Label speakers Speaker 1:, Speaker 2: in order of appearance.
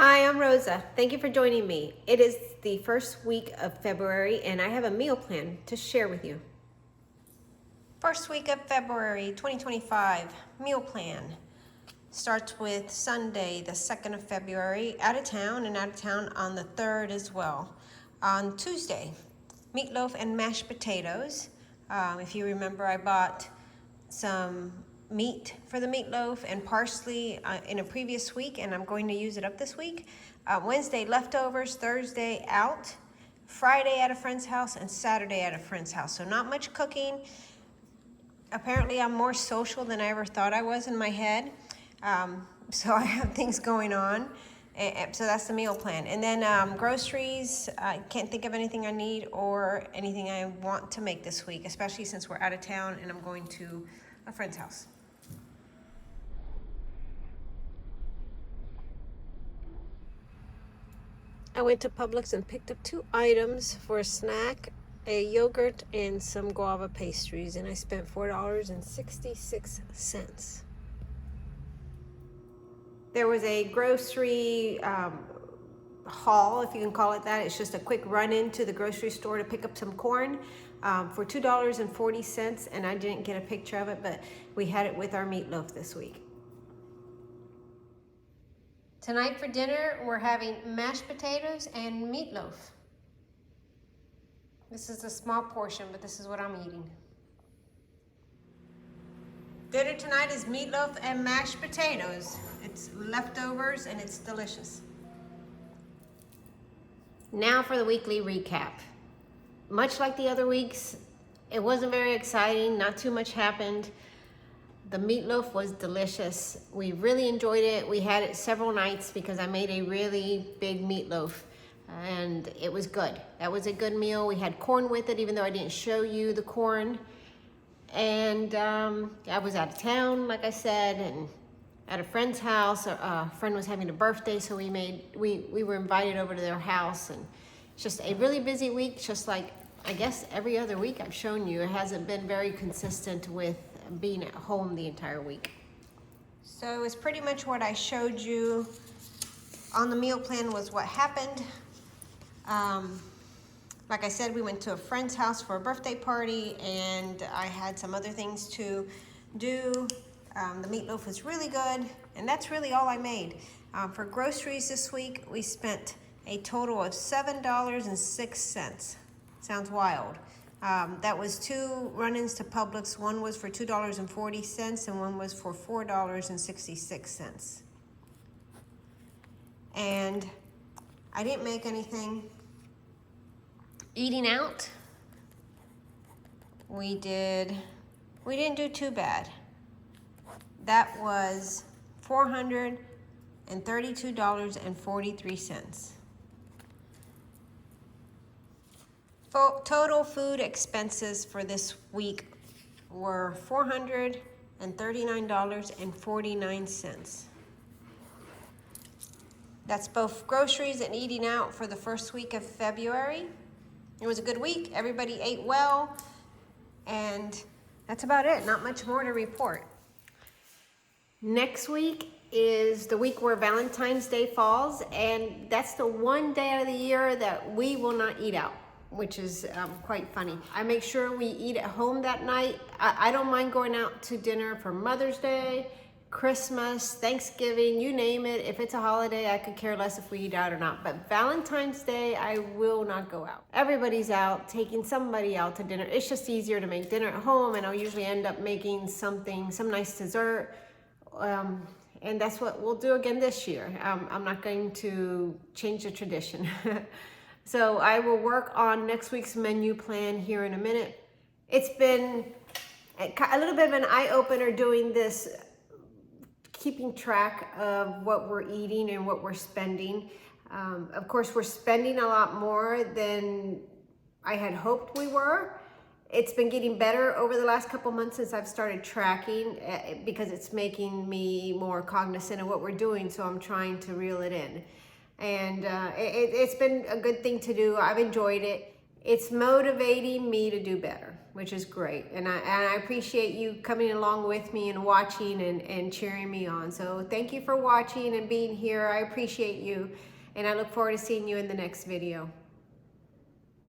Speaker 1: Hi, I'm Rosa. Thank you for joining me. It is the first week of February and I have a meal plan to share with you. First week of February 2025 meal plan starts with Sunday, the 2nd of February, out of town on the 3rd as well. On Tuesday, meatloaf and mashed potatoes. If you remember, I bought some meat for the meatloaf and parsley in a previous week, and I'm going to use it up this week. Wednesday, leftovers. Thursday, out. Friday at a friend's house, and Saturday at a friend's house. So not much cooking. Apparently I'm more social than I ever thought I was in my head. So I have things going on. So that's the meal plan. And then groceries, I can't think of anything I need or anything I want to make this week, especially since we're out of town and I'm going to a friend's house. I went to Publix and picked up 2 items for a snack, a yogurt and some guava pastries, and I spent $4.66. There was a grocery haul, if you can call it that. It's just a quick run into the grocery store to pick up some corn for $2.40, and I didn't get a picture of it, but we had it with our meatloaf this week. Tonight for dinner, we're having mashed potatoes and meatloaf. This is a small portion, but this is what I'm eating. Dinner tonight is meatloaf and mashed potatoes. It's leftovers and it's delicious. Now for the weekly recap. Much like the other weeks, it wasn't very exciting, not too much happened. The meatloaf was delicious. We really enjoyed it. We had it several nights because I made a really big meatloaf and it was good. That was a good meal. We had corn with it, even though I didn't show you the corn. And I was out of town, like I said, and at a friend's house. A friend was having a birthday, so we were invited over to their house, and it's just a really busy week, just like I guess every other week I've shown you. It hasn't been very consistent with being at home the entire week. So it's pretty much what I showed you on the meal plan was what happened. Like I said, we went to a friend's house for a birthday party, and I had some other things to do. The meatloaf was really good, and that's really all I made. For groceries this week, we spent a total of $7.06. Sounds wild. That was 2 run-ins to Publix. One was for $2.40 and one was for $4.66. And I didn't make anything. Eating out, we didn't do too bad. That was $432.43. Total food expenses for this week were $439.49. That's both groceries and eating out for the first week of February. It was a good week. Everybody ate well, and that's about it. Not much more to report. Next week is the week where Valentine's Day falls, and that's the one day out of the year that we will not eat out, which is quite funny. I make sure we eat at home that night. I don't mind going out to dinner for Mother's Day, Christmas, Thanksgiving, you name it. If it's a holiday, I could care less if we eat out or not. But Valentine's Day, I will not go out. Everybody's out, taking somebody out to dinner. It's just easier to make dinner at home, and I'll usually end up making some nice dessert. And that's what we'll do again this year. I'm not going to change the tradition. So I will work on next week's menu plan here in a minute. It's been a little bit of an eye-opener doing this, keeping track of what we're eating and what we're spending. Of course, we're spending a lot more than I had hoped we were. It's been getting better over the last couple months since I've started tracking because it's making me more cognizant of what we're doing, so I'm trying to reel it in. And it's been a good thing to do. I've enjoyed it. It's motivating me to do better, which is great. And I appreciate you coming along with me and watching and cheering me on. So thank you for watching and being here. I appreciate you. And I look forward to seeing you in the next video.